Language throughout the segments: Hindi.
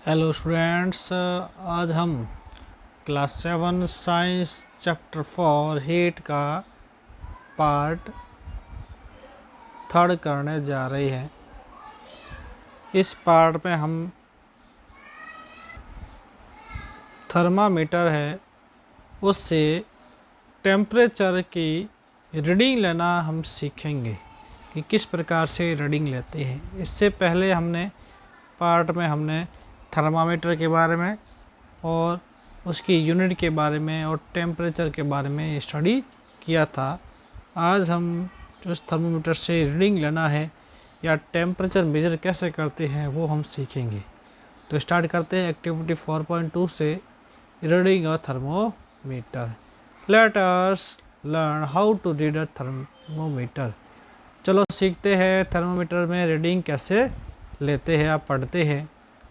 हेलो स्टूडेंट्स, आज हम क्लास 7 साइंस चैप्टर 4 हीट का पार्ट 3 करने जा रहे हैं। इस पार्ट में हम थर्मामीटर है उससे टेम्परेचर की रीडिंग लेना हम सीखेंगे कि किस प्रकार से रीडिंग लेते हैं। इससे पहले हमने थर्मामीटर के बारे में और उसकी यूनिट के बारे में और टेम्परेचर के बारे में स्टडी किया था। आज हम उस थर्मामीटर से रीडिंग लेना है या टेम्परेचर मेजर कैसे करते हैं वो हम सीखेंगे। तो स्टार्ट करते हैं एक्टिविटी 4.2 से reading a thermometer. Let us learn how to read a thermometer. चलो सीखते हैं थर्मोमीटर में रीडिंग कैसे लेते हैं या पढ़ते हैं।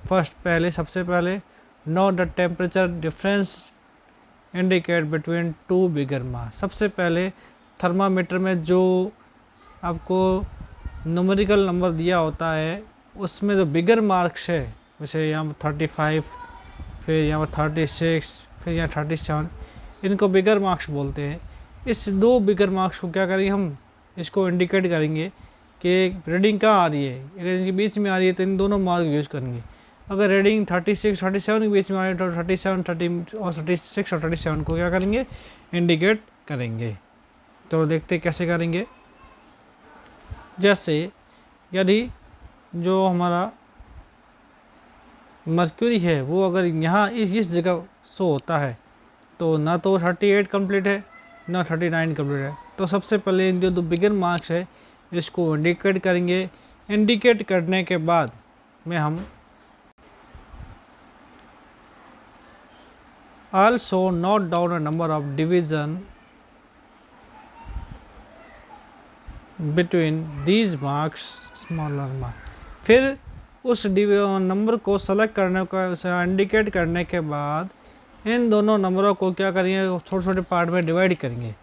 सबसे पहले know the temperature difference indicate between two bigger mass. सबसे पहले थर्मामीटर में जो आपको न्यूमेरिकल नंबर दिया होता है उसमें जो बिगर मार्क्स है, जैसे यहाँ 35, फिर यहाँ 36, फिर यहाँ 37, इनको बिगर मार्क्स बोलते हैं। इस दो बिगर मार्क्स को क्या करेंगे, हम इसको इंडिकेट करेंगे कि रीडिंग कहाँ आ रही है। अगर इनके बीच में आ रही है तो इन दोनों मार्क यूज़ करेंगे। अगर रीडिंग 36, 37 के बीच में आ रही है तो 37, 30 और 36 और 37 को क्या करेंगे, इंडिकेट करेंगे। तो देखते कैसे करेंगे। जैसे यदि जो हमारा मर्क्यूरी है वो अगर यहाँ इस जगह शो होता है तो ना तो 38 कंप्लीट है ना 39 कंप्लीट है। तो सबसे पहले जो दो बिगर मार्क्स है इसको इंडिकेट करेंगे। इंडिकेट करने के बाद में हम also note down a number of division between these marks smaller mark। फिर उस नंबर को सेलेक्ट करने का, उसे इंडिकेट करने के बाद इन दोनों नंबरों को क्या करेंगे, छोटे छोटे पार्ट में डिवाइड करेंगे।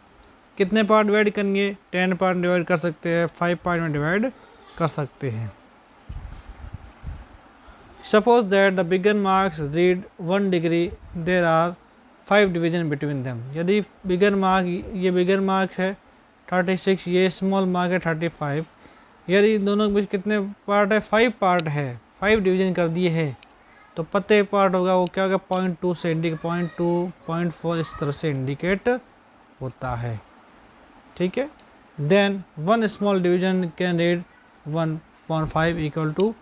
कितने पार्ट डिवाइड करेंगे, 10 पार्ट डिवाइड कर सकते हैं, 5 पार्ट में डिवाइड कर सकते हैं। Suppose that the bigger marks read 1 degree, there are 5 division between them. यदि बिगर मार्क है 36, ये स्मॉल मार्क है 35, यदि दोनों के बीच कितने पार्ट है, 5 पार्ट है, 5 डिवीजन कर दिए हैं तो प्रत्येक पार्ट होगा वो क्या होगा, 0.2 से इंडिकेट, 0.2, 0.4 इस तरह से इंडिकेट होता है। ठीक है। Then 1 small division can read 1.5 equal to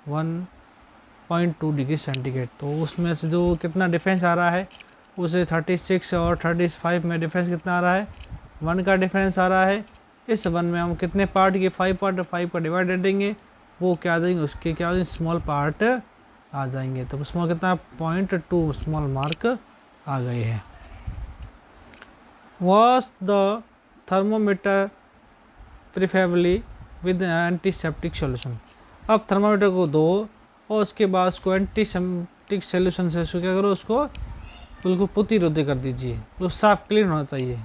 1.2 degree centigrade. तो उसमें से जो कितना डिफरेंस आ रहा है उसे 36 और 35 में डिफरेंस कितना आ रहा है, 1 का डिफरेंस आ रहा है। इस 1 में हम कितने पार्ट के 5 पार्ट, 5 का डिवाइड देंगे, वो क्या देंगे, उसके क्या देंगे, स्मॉल पार्ट आ जाएंगे। तो स्मॉल कितना, 0.2 स्मॉल मार्क आ गए हैं। Wash the thermometer preferably with antiseptic solution. अब थर्मामीटर को दो और उसके बाद उसको एंटीसेप्टिक सोल्यूशन से उसको क्या करो, उसको बिल्कुल पुती रोधी कर दीजिए, तो साफ क्लीन होना चाहिए।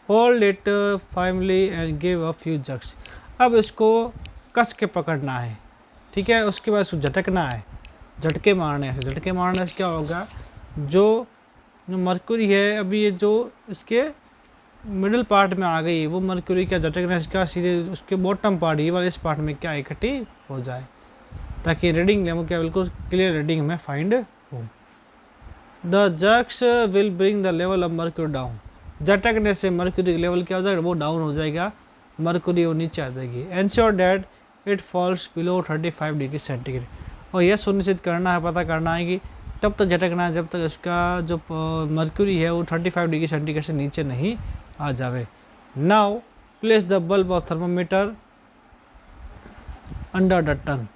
Hold it firmly and give a few jerks. अब इसको कस के पकड़ना है, ठीक है। उसके बाद इसको झटकना है, झटके मारने से क्या होगा, जो मर्क्यूरी है अभी ये जो इसके मिडिल पार्ट में आ गई, वो मर्क्यूरी क्या झटकने से क्या सीधे उसके बॉटम पार्ट, ये वाले इस पार्ट में क्या इकट्ठी हो जाए, ताकि रीडिंग लेवल क्या बिल्कुल क्लियर रीडिंग में फाइंड हो। The jerks will bring the level of mercury down. झटकने से मर्क्यूरी लेवल क्या हो जाएगा, वो डाउन हो जाएगा, मर्क्यूरी वो नीचे आ जाएगी। Ensure that it falls below 35 degree centigrade. और यह सुनिश्चित करना है, पता करना है कि तब तक झटकना है जब तक उसका जो मर्क्यूरी है वो 35 डिग्री सेंटीग्रेड से नीचे नहीं आ जावे। Now place the bulb of thermometer under the tongue.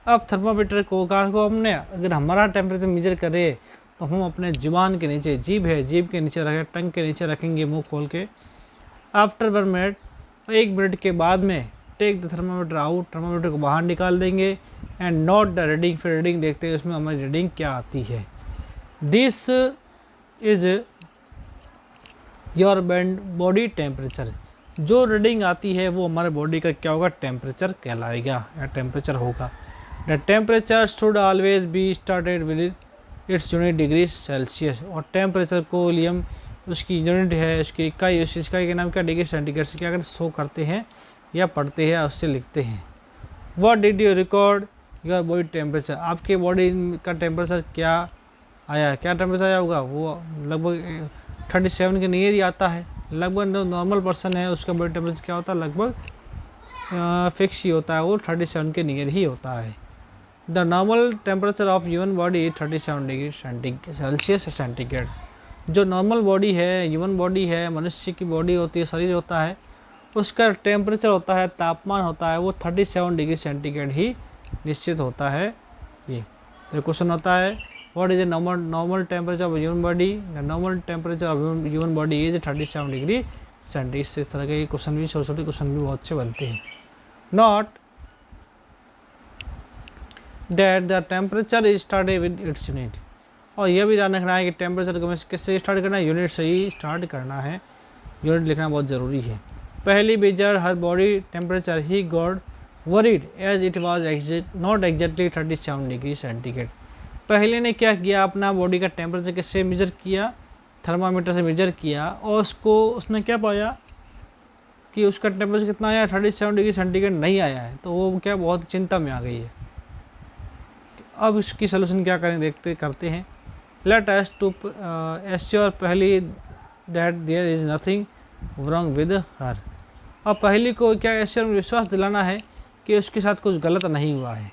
अब थर्मोमीटर को हमने अगर हमारा टेम्परेचर मेजर करे तो हम अपने जुबान के नीचे, जीभ है, जीभ के नीचे रखें, टंग के नीचे रखेंगे मुंह खोल के। आफ्टर 1 मिनट, 1 मिनट के बाद में take the thermometer out, thermometer को बाहर निकाल देंगे एंड नोट द रीडिंग। फिर रीडिंग देखते हैं उसमें हमारी रीडिंग क्या आती है। This is your body temperature. जो रीडिंग आती है वो हमारे बॉडी का क्या होगा, टेम्परेचर कहलाएगा या टेम्परेचर होगा। The temperature should always be started with its unit degree Celsius. और टेम्परेचर को लियम उसकी यूनिट है, उसकी इकाई, उस इकाई के नाम क्या, डिग्री सेंटीग्रेड से क्या करते, शो करते हैं या पढ़ते हैं, उससे लिखते हैं। What did you record your body temperature, आपके बॉडी का टेम्परेचर क्या आया, क्या टेम्परेचर आया होगा, वो लगभग 37 के नियर ही आता है। लगभग जो नॉर्मल पर्सन है उसका बॉडी टेम्परेचर क्या होता है, लगभग फिक्स ही होता है, वो 37 के नियर ही होता है। The normal temperature of human body 37 degree Celsius centigrade. जो नॉर्मल बॉडी है, ह्यूमन बॉडी है, मनुष्य की बॉडी होती है, शरीर होता है, उसका टेम्परेचर होता है, तापमान होता है, वो 37 डिग्री सेंटीग्रेड ही निश्चित होता है। ये तो क्वेश्चन होता है what is a normal temperature of human body, the normal temperature of human body is 37 degree centigrade. इस तरह के क्वेश्चन भी, छोटे छोटे क्वेश्चन भी बहुत अच्छे बनते हैं। Not that the temperature is started with its unit. और यह भी ध्यान रखना है कि टेम्परेचर को किससे स्टार्ट करना है, यूनिट से ही स्टार्ट करना है। यूनिट लिखना बहुत ज़रूरी है। Paheli measure her body temperature he got worried as it was not exactly 37 degree centigrade. Paheli ने क्या किया, अपना बॉडी का टेम्परेचर किससे मेजर किया, थर्मामीटर से मेजर किया, और उसने क्या पाया कि उसका टेम्परेचर कितना आया, 37 डिग्री सेंटीग्रेड नहीं आया है। तो वो क्या बहुत चिंता में आ गई है। अब इसकी सोल्यूशन क्या करें, करते हैं। Let us to assure Paheli that there is nothing wrong with her. और पहली को क्या एश्योर विश्वास दिलाना है कि उसके साथ कुछ गलत नहीं हुआ है।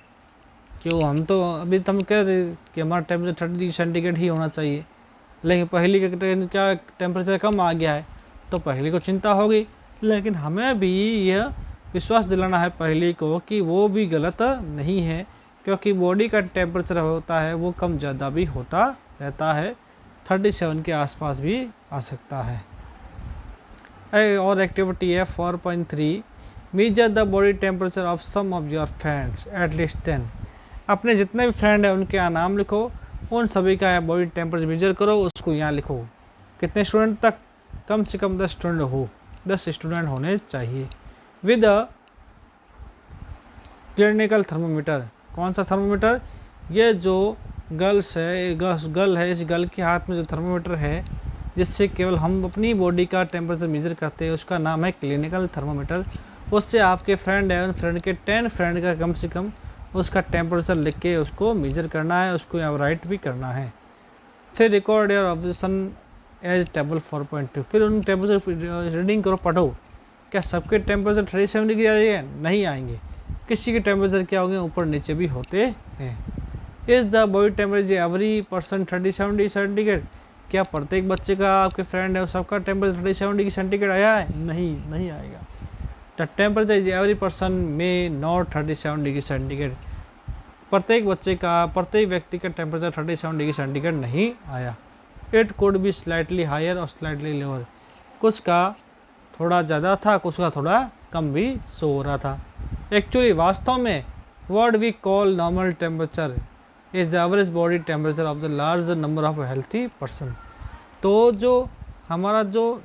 क्यों, हम तो अभी तो हम कह रहे कि हमारा टेम्परेचर 30 डिग्री सेंटीग्रेड ही होना चाहिए, लेकिन पहली का क्या टेम्परेचर कम आ गया है, तो पहली को चिंता होगी। लेकिन हमें भी यह विश्वास दिलाना है पहली को कि वो भी गलत नहीं है, क्योंकि बॉडी का टेम्परेचर होता है वो कम ज़्यादा भी होता रहता है, 37 के आसपास भी आ सकता है। और एक्टिविटी है 4.3 measure the body temperature of some of your friends at least 10। अपने जितने भी फ्रेंड हैं उनके नाम लिखो, उन सभी का बॉडी टेम्परेचर मेजर करो, उसको यहाँ लिखो। कितने स्टूडेंट तक, कम से कम 10 स्टूडेंट हो, 10 स्टूडेंट होने चाहिए। With a clinical thermometer. कौन सा थर्मोमीटर, ये जो गर्ल है, इस गर्ल के हाथ में जो थर्मोमीटर है जिससे केवल हम अपनी बॉडी का टेम्परेचर मेजर करते हैं, उसका नाम है क्लिनिकल थर्मोमीटर। उससे आपके फ्रेंड है, उन फ्रेंड के 10 फ्रेंड का कम से कम उसका टेम्परेचर लिख के उसको मेजर करना है, उसको यहाँ राइट भी करना है। फिर record your observation as table 4.2। फिर उन टेम्परेचर रीडिंग करो, पढ़ो, क्या सबके टेम्परेचर 37 डिग्री आएंगे, नहीं आएंगे, किसी के टेम्परेचर क्या होंगे, ऊपर नीचे भी होते हैं। Is the body temperature every person 37 degree centigrade. क्या प्रत्येक बच्चे का, आपके फ्रेंड है, सबका टेम्परेचर 37 डिग्री सेंटीग्रेड आया है, नहीं आएगा। The temperature is every person में नॉट 37 डिग्री सेंटीग्रेड। प्रत्येक बच्चे का, प्रत्येक व्यक्ति का टेम्परेचर 37 डिग्री सेंटीग्रेड नहीं आया। It could be slightly higher और स्लाइटली लोअर। कुछ का थोड़ा ज़्यादा था, कुछ का थोड़ा कम भी शो हो रहा था। एक्चुअली वास्तव में what we call normal temperature is the average body temperature of the large number of healthy person. तो जो हमारा जो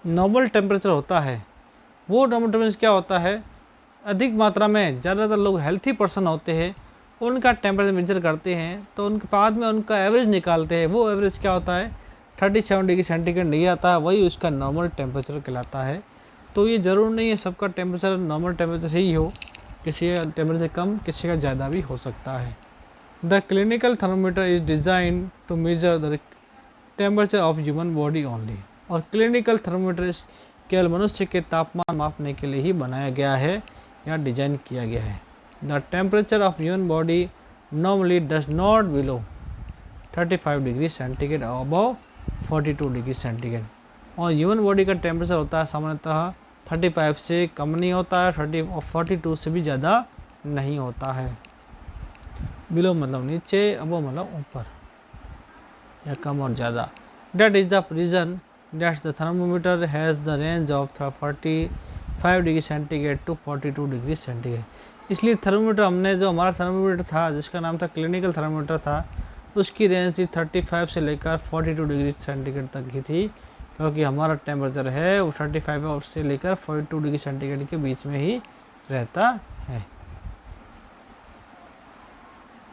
नॉर्मल टेम्परेचर होता है, वो नॉर्मल टेम्परेचर क्या होता है, अधिक मात्रा में ज़्यादातर लोग हेल्थी पर्सन होते हैं, उनका टेम्परेचर मेजर करते हैं, तो उनके बाद में उनका एवरेज निकालते हैं। वो एवरेज क्या होता है, 37 डिग्री सेंटीग्रेड नहीं आता, वही उसका नॉर्मल टेम्परेचर कहलाता है। तो ये ज़रूर नहीं है सबका टेम्परेचर नॉर्मल टेम्परेचर ही हो, किसी का टेम्परेचर कम, किसी का ज़्यादा भी हो सकता है। The clinical thermometer is design to measure the temperature of human body only. और क्लिनिकल थर्मोमीटर केवल मनुष्य के तापमान मापने के लिए ही बनाया गया है या डिजाइन किया गया है। The temperature of human body normally does not below 35 degree centigrade और अबव 42 डिग्री सेंटीग्रेड। और ह्यूमन बॉडी का टेम्परेचर होता है सामान्यतः 35 से कम नहीं होता है, 30 और 42 से भी ज़्यादा नहीं होता है। बिलो मतलब नीचे, अबव मतलब ऊपर या कम और ज़्यादा। That is the reason that the thermometer has the range of 45 degree centigrade to 42 degree centigrade. इसलिए थर्मोमीटर, हमने जो हमारा थर्मोमीटर था जिसका नाम था क्लिनिकल थर्मोमीटर था, उसकी रेंज थी 35 से लेकर 42 डिग्री सेंटीग्रेड तक की थी, क्योंकि हमारा टेम्परेचर है वो 35 से लेकर 42 डिग्री सेंटीग्रेड के बीच में ही रहता है।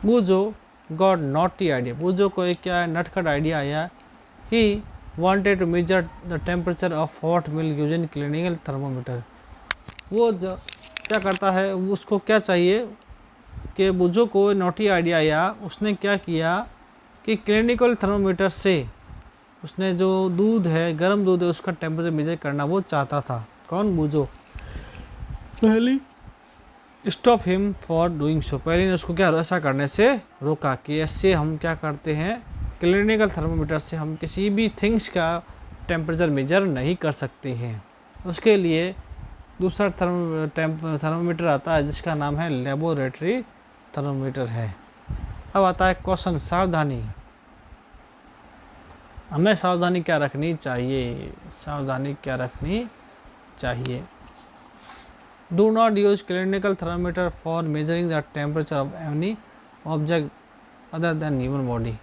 Boojho got naughty idea, Boojho को एक क्या नटखट आइडिया आया, he wanted to measure the temperature of hot milk using clinical thermometer. वो क्या करता है, उसको क्या चाहिए कि बूजो को नॉटी आइडिया आया, उसने क्या किया कि क्लिनिकल थर्मोमीटर से उसने जो दूध है, गर्म दूध है, उसका टेम्परेचर मेजर करना वो चाहता था। कौन? बूजो। पहली stop him for doing so, पहले ने उसको क्या ऐसा करने से रोका कि ऐसे हम क्या करते हैं, क्लिनिकल थर्मोमीटर से हम किसी भी थिंग्स का टेम्परेचर मेजर नहीं कर सकते हैं। उसके लिए दूसरा थर्मोमीटर आता है जिसका नाम है लेबोरेटरी थर्मोमीटर है। अब आता है क्वेश्चन, सावधानी। हमें सावधानी क्या रखनी चाहिए? सावधानी क्या रखनी चाहिए? Do not use clinical thermometer for measuring the temperature of any object other than human body.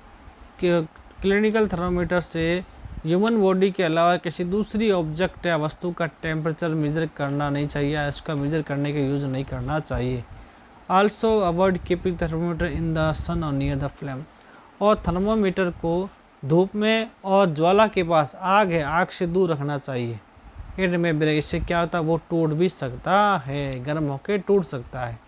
Clinical thermometer से ह्यूमन बॉडी के अलावा किसी दूसरी ऑब्जेक्ट या वस्तु का टेम्परेचर मेजर करना नहीं चाहिए, या इसका मेजर करने का यूज नहीं करना चाहिए। Also avoid keeping thermometer in the sun और नियर द फ्लेम, और थर्मोमीटर को धूप में और ज्वाला के पास, आग है, आग से दूर रखना चाहिए। इट में ब्रेक, इससे क्या होता है, वो टूट भी सकता है, गर्म होकर टूट सकता है,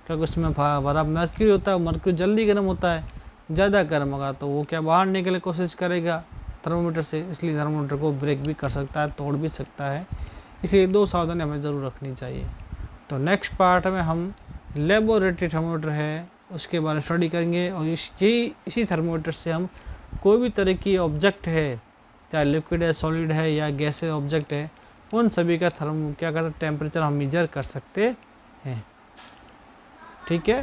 क्योंकि उसमें भरा मर्क्यूरी होता है। मर्क्यूरी जल्दी गर्म होता है, ज़्यादा गर्म होगा तो वो क्या बाहर निकलने की कोशिश करेगा थर्मोमीटर से, इसलिए थर्मोमीटर को ब्रेक भी कर सकता है, तोड़ भी सकता है। इसलिए दो सावधानी हमें ज़रूर रखनी चाहिए। तो नेक्स्ट पार्ट में हम लेबोरेटरी थर्मोमीटर है उसके बारे में स्टडी करेंगे, और इसी थर्मोमीटर से हम कोई भी तरह की ऑब्जेक्ट है, चाहे लिक्विड है, सॉलिड है या गैस ऑब्जेक्ट है, उन सभी का क्या करते टेम्परेचर हम मेजर कर सकते हैं। ठीक है,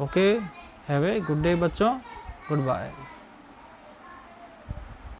okay, have a good day बच्चों, गुड बाय।